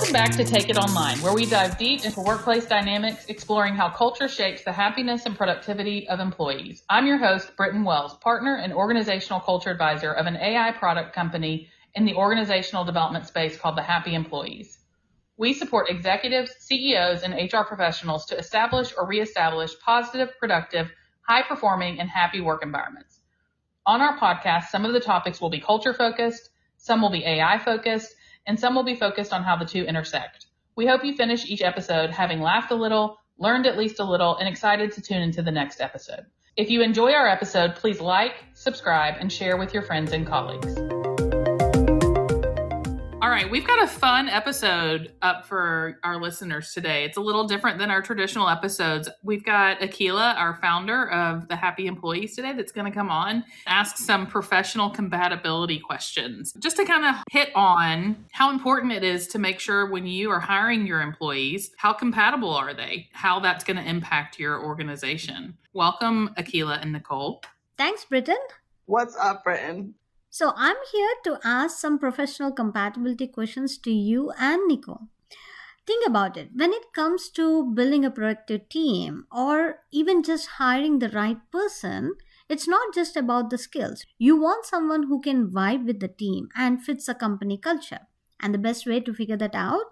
Welcome back to Take It Online, where we dive deep into workplace dynamics, exploring how culture shapes the happiness and productivity of employees. I'm your host, Brittain Wells, partner and organizational culture advisor of an AI product company in the organizational development space called the Happy Employees. We support executives, CEOs, and HR professionals to establish or reestablish positive, productive, high-performing, and happy work environments. On our podcast, some of the topics will be culture-focused, some will be AI-focused, and some will be focused on how the two intersect. We hope you finish each episode having laughed a little, learned at least a little, and excited to tune into the next episode. If you enjoy our episode, please like, subscribe, and share with your friends and colleagues. All right, we've got a fun episode up for our listeners today. It's a little different than our traditional episodes. We've got Akhila, our founder of the Happy Employees today, that's going to come on, ask some professional compatibility questions, just to kind of hit on how important it is to make sure when you are hiring your employees, how compatible are they, how that's going to impact your organization. Welcome, Akhila and Nicole. Thanks, Brittain. What's up, Brittain? So I'm here to ask some professional compatibility questions to you and Nicole. Think about it. When it comes to building a productive team or even just hiring the right person, it's not just about the skills. You want someone who can vibe with the team and fits a company culture. And the best way to figure that out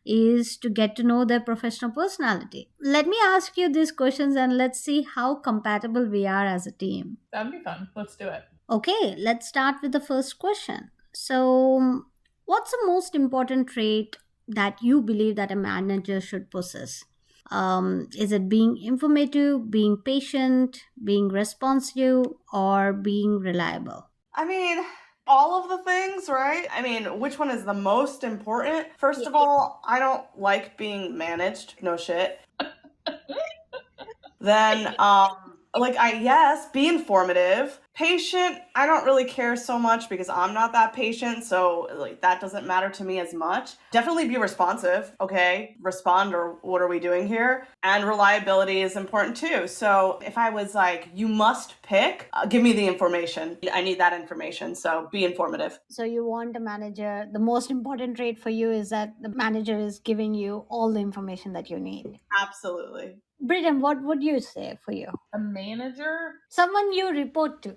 is to get to know their professional personality. Let me ask you these questions and let's see how compatible we are as a team. That'd be fun. Let's do it. Okay, let's start with the first question. So, what's the most important trait that you believe that a manager should possess? Is it being informative, being patient, being responsive, or being reliable? I mean, all of the things, right? I mean, which one is the most important? First of all, I don't like being managed. No shit. Then, be informative. Patient, I don't really care so much because I'm not that patient, so that doesn't matter to me as much. Definitely be responsive, okay? Respond, or what are we doing here? And reliability is important too. So if I was like, you must pick, give me the information. I need that information, so be informative. So you want a manager, the most important trait for you is that the manager is giving you all the information that you need. Absolutely. Brittain, what would you say for you? A manager? Someone you report to.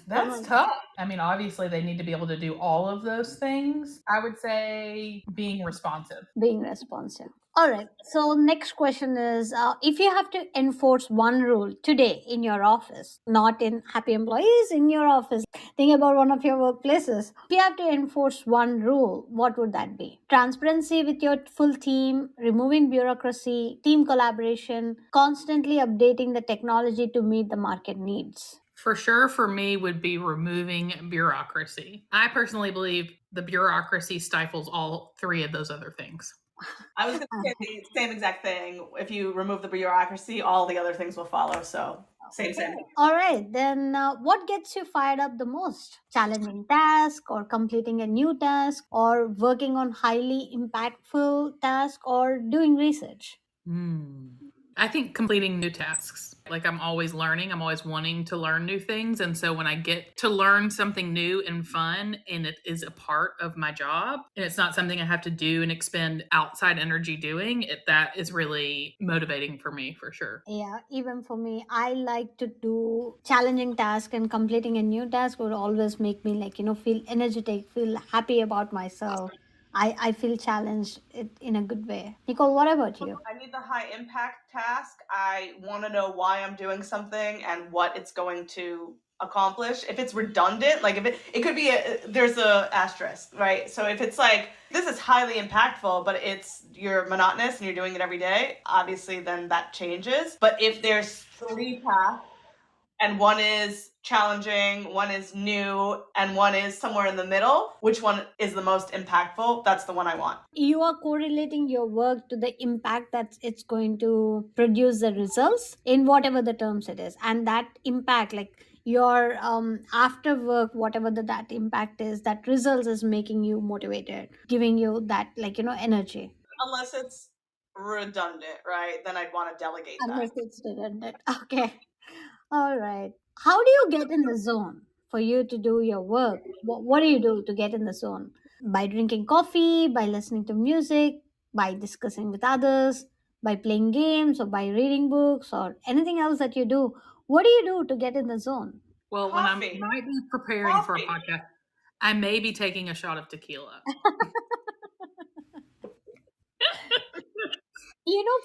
That's tough. I mean, obviously, they need to be able to do all of those things. I would say being responsive. Being responsive. All right. So next question is, if you have to enforce one rule today in your office, not in Happy Employees, in your office, think about one of your workplaces. If you have to enforce one rule, what would that be? Transparency with your full team, removing bureaucracy, team collaboration, constantly updating the technology to meet the market needs. For sure, for me, would be removing bureaucracy. I personally believe the bureaucracy stifles all three of those other things. I was going to say the same exact thing. If you remove the bureaucracy, all the other things will follow. So same. All right. Then what gets you fired up the most? Challenging task, or completing a new task, or working on highly impactful task, or doing research? I think completing new tasks. Like, I'm always learning. I'm always wanting to learn new things. And so when I get to learn something new and fun, and it is a part of my job, and it's not something I have to do and expend outside energy doing, that is really motivating for me, for sure. Yeah, even for me, I like to do challenging task, and completing a new task would always make me feel energetic, feel happy about myself. I feel challenged in a good way. Nicole, what about you? I need the high impact task. I want to know why I'm doing something and what it's going to accomplish. If it's redundant, like if it could be there's a asterisk, right? So if it's like, this is highly impactful, but you're monotonous and you're doing it every day, obviously then that changes. But if there's 3 tasks, and one is challenging, one is new, and one is somewhere in the middle, which one is the most impactful? That's the one I want. You are correlating your work to the impact that it's going to produce the results in whatever the terms it is. And that impact, like your after work, whatever that impact is, that results is making you motivated, giving you that energy. Unless it's redundant, right? Then I'd want to delegate Unless it's redundant. Okay. All right. How do you get in the zone for you to do your work? What do you do to get in the zone? By drinking coffee, by listening to music, by discussing with others, by playing games, or by reading books, or anything else that you do. What do you do to get in the zone? Well, when I Coffee. might be preparing for a podcast, I may be taking a shot of tequila.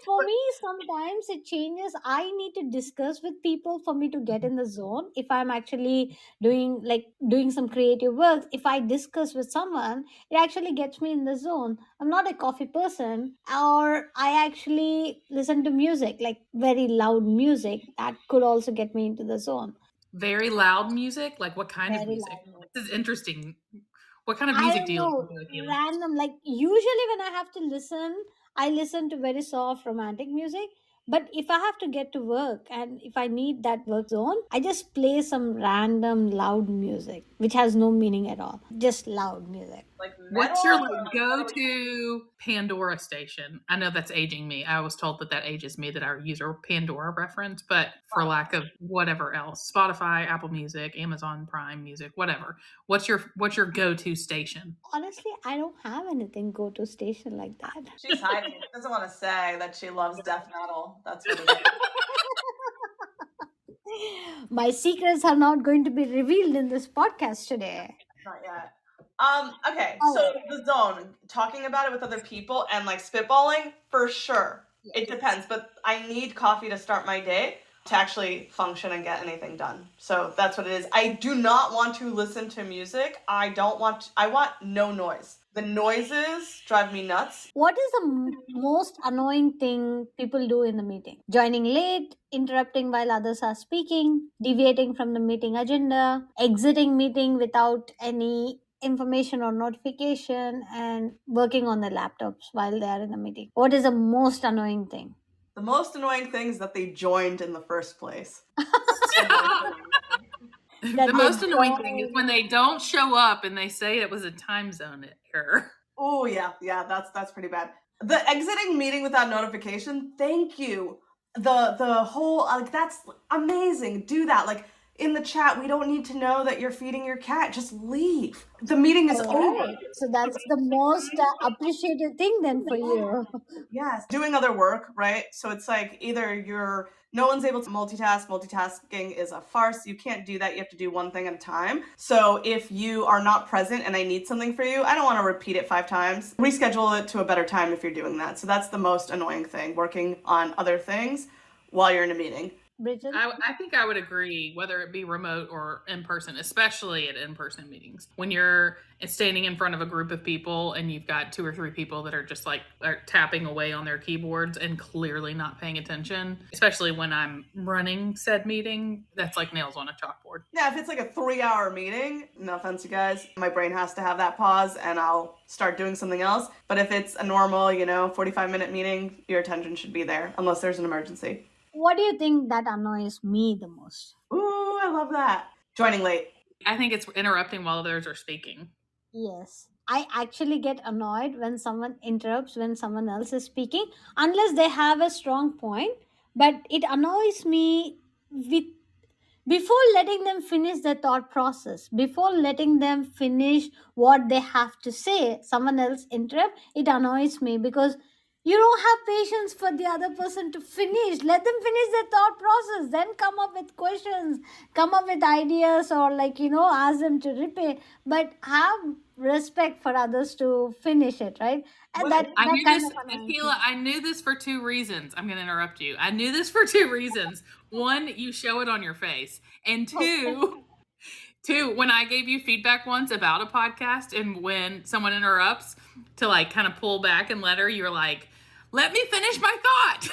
For me, sometimes it changes. I need to discuss with people for me to get in the zone. If I'm actually doing some creative work, if I discuss with someone, it actually gets me in the zone. I'm not a coffee person, or I actually listen to music, like very loud music that could also get me into the zone. Very loud music? Like what kind of Very music? loud music. This is interesting. What kind of I music don't do you listen know, to, Akhila? random. Like usually when I have to listen, I listen to very soft romantic music. But if I have to get to work and if I need that work zone, I just play some random loud music, which has no meaning at all. Just loud music. Like What's metal your or like go-to Pandora station? I know that's aging me. I was told that ages me that I use a Pandora reference, but for lack of whatever else, Spotify, Apple Music, Amazon Prime Music, whatever. What's your go-to station? Honestly, I don't have anything go to station like that. she's hiding. She doesn't want to say that she loves death metal. That's what it is. My secrets are not going to be revealed in this podcast today. Not yet. Okay, All so right. the zone, talking about it with other people and like spitballing, for sure. It depends, but I need coffee to start my day to actually function and get anything done. So that's what it is. I do not want to listen to music. I want no noise. The noises drive me nuts. What is the most annoying thing people do in the meeting? Joining late, interrupting while others are speaking, deviating from the meeting agenda, exiting meeting without any information or notification, and working on their laptops while they are in the meeting. What is the most annoying thing? The most annoying thing is that they joined in the first place. That The they most annoying thing is don't- when they don't show up and they say it was a time zone error. Oh yeah, that's pretty bad. The exiting meeting without notification, thank you. The whole like that's amazing. Do that. Like in the chat, we don't need to know that you're feeding your cat. Just leave. The meeting is over. Alright. So that's the most appreciated thing then for you. Yes, doing other work, right? So it's like either no one's able to multitask. Multitasking is a farce. You can't do that. You have to do one thing at a time. So if you are not present and I need something for you, I don't want to repeat it 5 times. Reschedule it to a better time if you're doing that. So that's the most annoying thing, working on other things while you're in a meeting. Bridget? I think I would agree, whether it be remote or in person, especially at in-person meetings. When you're standing in front of a group of people and you've got 2 or 3 people that are just like are tapping away on their keyboards and clearly not paying attention, especially when I'm running said meeting, that's like nails on a chalkboard. Yeah, if it's like a 3-hour meeting, no offense, you guys, my brain has to have that pause and I'll start doing something else. But if it's a normal, 45-minute meeting, your attention should be there unless there's an emergency. What do you think that annoys me the most? Ooh, I love that. Joining late. I think it's interrupting while others are speaking. Yes. I actually get annoyed when someone interrupts when someone else is speaking, unless they have a strong point. But it annoys me with before letting them finish their thought process, before letting them finish what they have to say, someone else interrupt. It annoys me because you don't have patience for the other person to finish. Let them finish their thought process, then come up with questions, come up with ideas, or ask them to repeat. But have respect for others to finish it, right? And What- that I that knew kind this, of annoys me. Akhila, I knew this for 2 reasons. I'm going to interrupt you. I knew this for 2 reasons. One, you show it on your face. And two, when I gave you feedback once about a podcast and when someone interrupts to like kind of pull back and let her, you're like, let me finish my thought.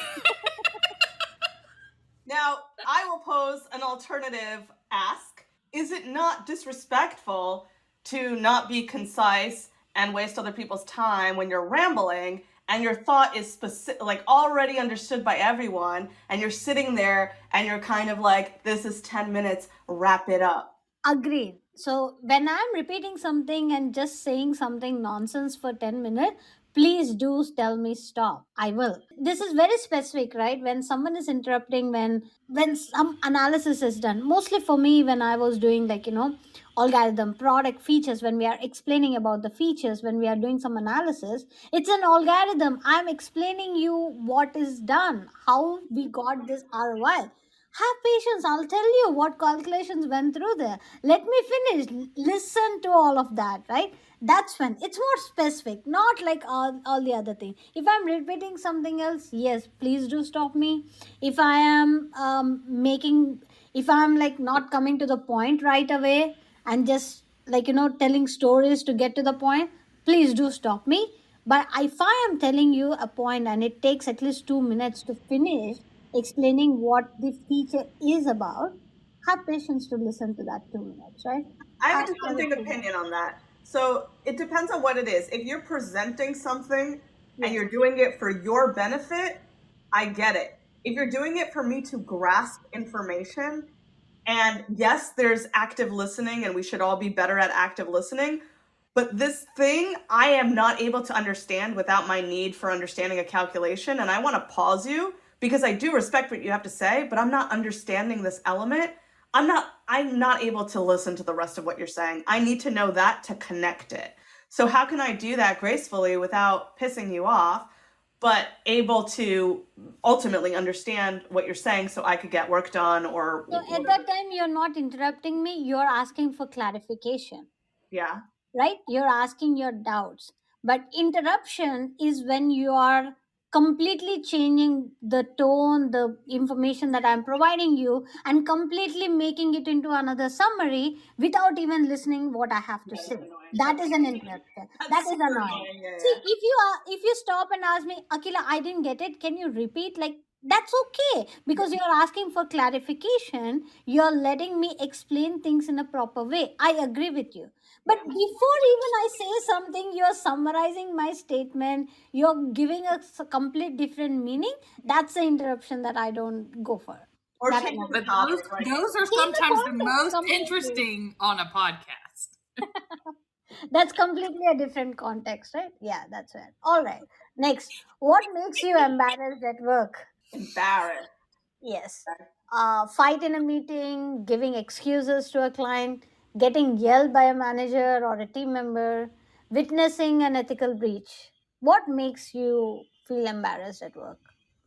Now, I will pose an alternative ask. Is it not disrespectful to not be concise and waste other people's time when you're rambling and your thought is specific, like already understood by everyone, and you're sitting there and you're kind of like, this is 10 minutes, wrap it up. Agreed. So when I'm repeating something and just saying something nonsense for 10 minutes, Please do tell me stop. I will. This is very specific, right? When someone is interrupting, when some analysis is done. Mostly for me, when I was doing algorithm product features, when we are explaining about the features, when we are doing some analysis, it's an algorithm. I'm explaining you what is done, how we got this ROI. Have patience. I'll tell you what calculations went through there. Let me finish. Listen to all of that, right? That's when it's more specific, not like all the other thing. If I'm repeating something else, yes, please do stop me. If I am if I'm like not coming to the point right away and just telling stories to get to the point, please do stop me. But if I am telling you a point and it takes at least 2 minutes to finish explaining what the feature is about, have patience to listen to that 2 minutes, right? I have a Try to dissenting do that. opinion on that. So it depends on what it is. If you're presenting something and Yes. you're doing it for your benefit, I get it. If you're doing it for me to grasp information, and yes, there's active listening, and we should all be better at active listening. But this thing I am not able to understand without my need for understanding a calculation. And I want to pause you because I do respect what you have to say, but I'm not understanding this element. I'm not able to listen to the rest of what you're saying. I need to know that to connect it. So how can I do that gracefully without pissing you off, but able to ultimately understand what you're saying so I could get work done or So at whatever. that time, you're not interrupting me, you're asking for clarification, Yeah. right? You're asking your doubts. But interruption is when you are completely changing the tone, the information that I'm providing you, and completely making it into another summary without even listening what I have to Yeah, that's say. annoying. That is an interruption. That That's is super annoying. annoying. Yeah, See, yeah. if you stop and ask me, Akila, I didn't get it. Can you repeat? Like, that's okay because you're asking for clarification. You're letting me explain things in a proper way. I agree with you. But Yeah. before even I say something, you're summarizing my statement, you're giving a complete different meaning. That's the interruption that I don't go for. Or That change I'm not. the But those topic, right? those are Change the sometimes the context most completely. interesting on a podcast. That's completely a different context, right? Yeah, that's it. All right. Next, what makes you embarrassed at work? Embarrassed. Yes. Fight in a meeting, giving excuses to a client, getting yelled by a manager or a team member, witnessing an ethical breach. What makes you feel embarrassed at work?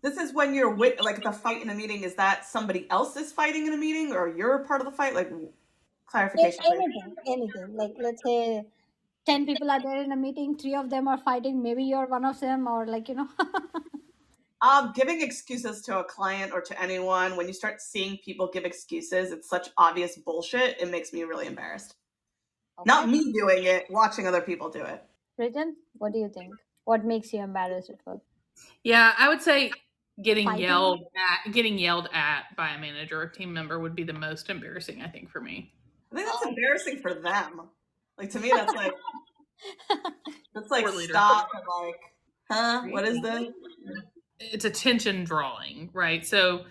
This is when you're with, like, the fight in a meeting. Is that somebody else is fighting in a meeting or you're part of the fight? Like, clarification, please. Anything, anything. Like, let's say 10 people are there in a meeting, three of them are fighting. Maybe you're one of them, or Giving excuses to a client or to anyone, when you start seeing people give excuses, it's such obvious bullshit. It makes me really embarrassed. Okay. Not me doing it, watching other people do it. Brittain, what do you think? What makes you embarrassed at work? Yeah, I would say Fighting? getting yelled at by a manager or team member would be the most embarrassing, I think, for me. I think that's Oh. embarrassing for them. Like, to me, that's like Poor leadership. stock of like, huh? What is this? It's attention drawing, right? So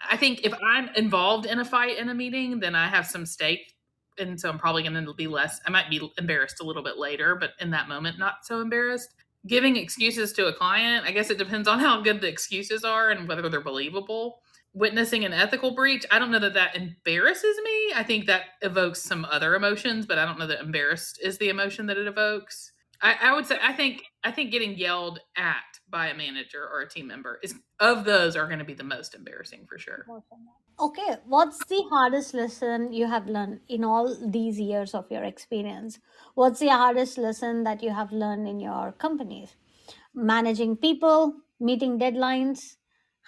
I think if I'm involved in a fight in a meeting, then I have some stake. And so I'm probably going to be less, I might be embarrassed a little bit later, but in that moment, not so embarrassed. Giving excuses to a client, I guess it depends on how good the excuses are and whether they're believable. Witnessing an ethical breach, I don't know that that embarrasses me. I think that evokes some other emotions, but I don't know that embarrassed is the emotion that it evokes. I would say I think getting yelled at by a manager or a team member is of those are going to be the most embarrassing for sure. Okay, what's the hardest lesson you have learned in all these years of your experience? What's the hardest lesson that you have learned in your companies? Managing people, meeting deadlines,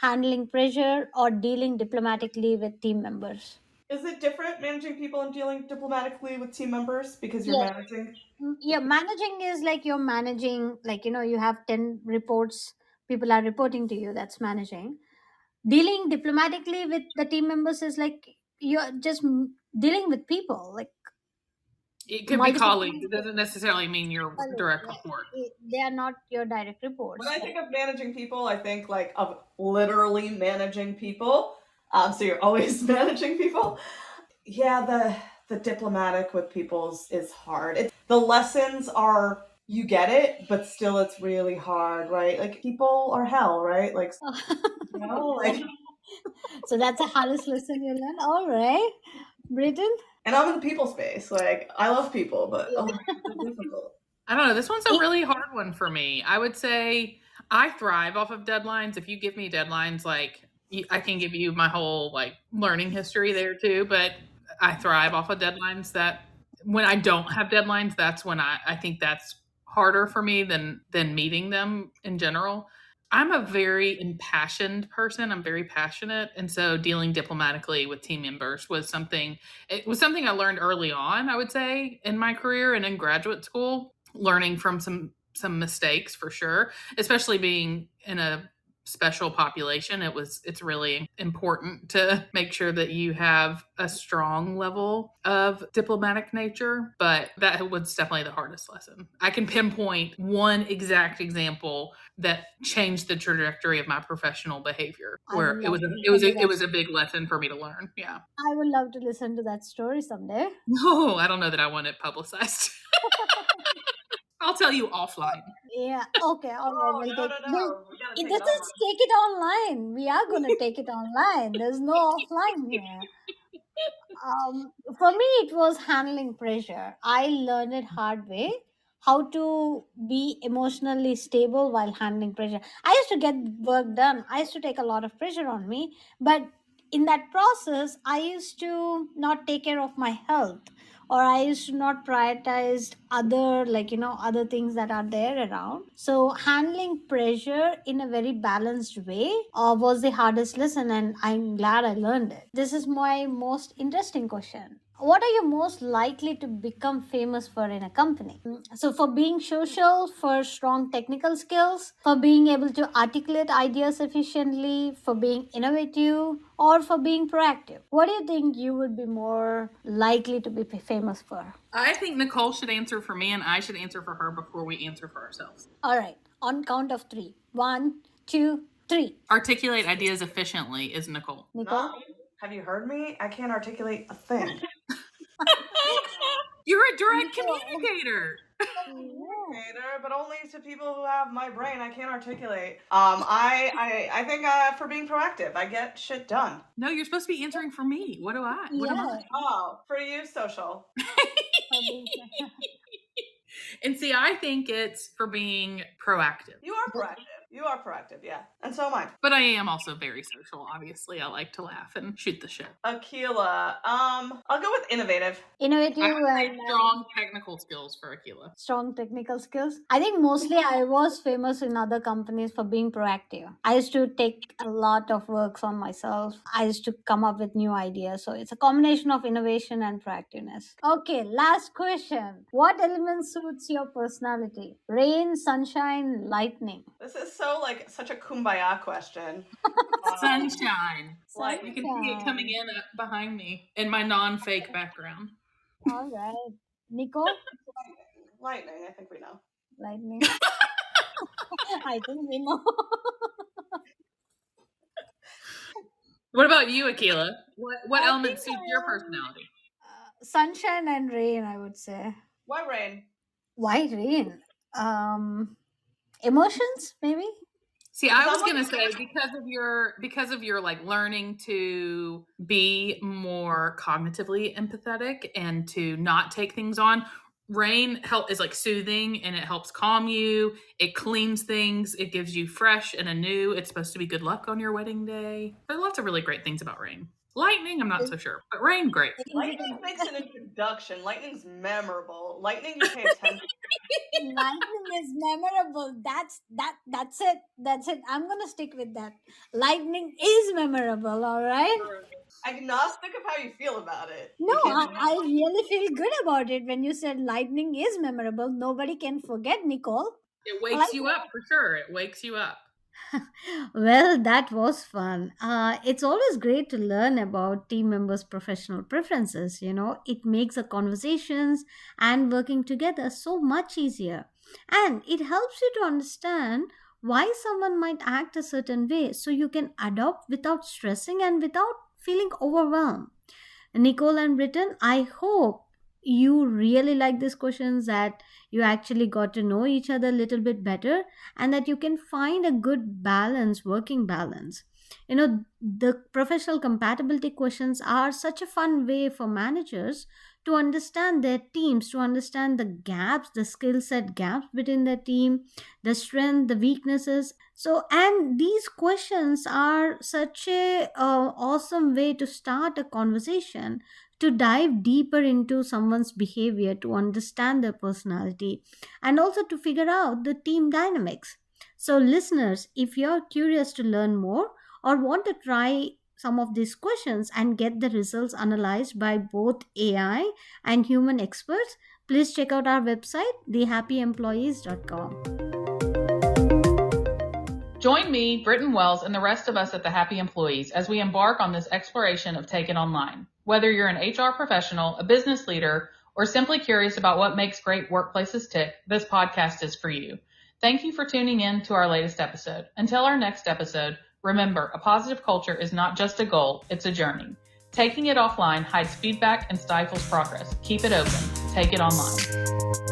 handling pressure, or dealing diplomatically with team members? Is it different managing people and dealing diplomatically with team members because you're Yes. managing? Yeah, managing is like you're managing, you have 10 reports, people are reporting to you, that's managing. Dealing diplomatically with the team members is like you're just dealing with people, like It could be multiple colleagues. It doesn't necessarily mean your colleagues. direct report. They are not your direct When reports. I think of managing people, I think like of literally managing people. So you're always managing people. Yeah, the diplomatic with people's is hard. The lessons are you get it, but still it's really hard, right? Like people are hell, right? Like, like, So that's the hardest lesson you learned. All right, Brittain. and I'm in the people space. Like I love people, but Yeah. it's difficult. I don't know. This one's a really hard one for me. I would say I thrive off of deadlines. If you give me deadlines, like I can give you my whole like learning history there too, but I thrive off of deadlines. That when I don't have deadlines, that's when I think that's harder for me than meeting them in general. I'm a very impassioned person. I'm very passionate, and so dealing diplomatically with team members was something. It was something I learned early on, I would say, in my career and in graduate school, learning from some mistakes for sure, especially being in a special population. It's really important to make sure that you have a strong level of diplomatic nature, but that was definitely the hardest lesson. I can pinpoint one exact example that changed the trajectory of my professional behavior, where it was a big lesson for me to learn. Yeah. I would love to listen to that story someday. No, I don't know that I want it publicized. I'll tell you offline. Yeah. Okay. All right. Oh, no. We gotta take it Let's online. take it online. We are going to take it online. There's no offline here. For me, it was handling pressure. I learned it hard way how to be emotionally stable while handling pressure. I used to get work done. I used to take a lot of pressure on me, but in that process, I used to not take care of my health, or I used to not prioritize other, like, other things that are there around. So handling pressure in a very balanced way was the hardest lesson, and I'm glad I learned it. This is my most interesting question. What are you most likely to become famous for in a company? So, for being social, for strong technical skills, for being able to articulate ideas efficiently, for being innovative, or for being proactive? What do you think you would be more likely to be famous for? I think Nicole should answer for me and I should answer for her before we answer for ourselves. All right, on count of three. 1, 2, 3. Articulate ideas efficiently is Nicole. Nicole? Have you heard me? I can't articulate a thing. You're a direct communicator. But only to people who have my brain. I can't articulate. I think for being proactive, I get shit done. No, you're supposed to be answering for me. What do I? What am I? Oh, for you, social. And see, I think it's for being proactive. You are proactive. You are proactive, yeah. And so am I. But I am also very social, obviously. I like to laugh and shoot the shit. Akhila, I'll go with innovative. Innovative I would say and strong technical skills for Akhila. strong technical skills. I think mostly I was famous in other companies for being proactive. I used to take a lot of works on myself. I used to come up with new ideas. So it's a combination of innovation and proactiveness. Okay, last question. What element suits your personality? Rain, sunshine, lightning. This is so like such a kumbaya question. Sunshine. Like You can see it coming in behind me in my non-fake background. All right. Nicole? lightning, I think we know. Lightning. I think we know. What about you, Akhila? What element suits your personality? Sunshine and rain, I would say. Why rain? Why rain? Emotions, maybe. See, I was gonna say because of your like learning to be more cognitively empathetic and to not take things on. Rain is like soothing and it helps calm you. It cleans things. It gives you fresh and anew. It's supposed to be good luck on your wedding day. There are lots of really great things about rain. Lightning, I'm not so sure, but rain, great. Lightning makes an introduction. Lightning's memorable. Lightning, you pay attention. Lightning is memorable. That's it. That's it. I'm gonna stick with that. Lightning is memorable. All right. Agnostic of how you feel about it. No, I really feel good about it when you said lightning is memorable. Nobody can forget, Nicole. It wakes you up for sure. It wakes you up. Well, that was fun. It's always great to learn about team members' professional preferences. It makes the conversations and working together so much easier. And it helps you to understand why someone might act a certain way so you can adopt without stressing and without feeling overwhelmed. Nicole and Brittain, I hope you really like these questions, that you actually got to know each other a little bit better, and that you can find a good balance, working balance. The professional compatibility questions are such a fun way for managers to understand their teams, to understand the gaps, the skill set gaps between the team, the strength, the weaknesses. So, and these questions are such a awesome way to start a conversation, to dive deeper into someone's behavior, to understand their personality, and also to figure out the team dynamics. So, listeners, if you're curious to learn more or want to try some of these questions and get the results analyzed by both AI and human experts, please check out our website, thehappyemployees.com. Join me, Brittain Wells, and the rest of us at the Happy Employees as we embark on this exploration of Take It Online. Whether you're an HR professional, a business leader, or simply curious about what makes great workplaces tick, this podcast is for you. Thank you for tuning in to our latest episode. Until our next episode, remember, a positive culture is not just a goal, it's a journey. Taking it offline hides feedback and stifles progress. Keep it open. Take it online.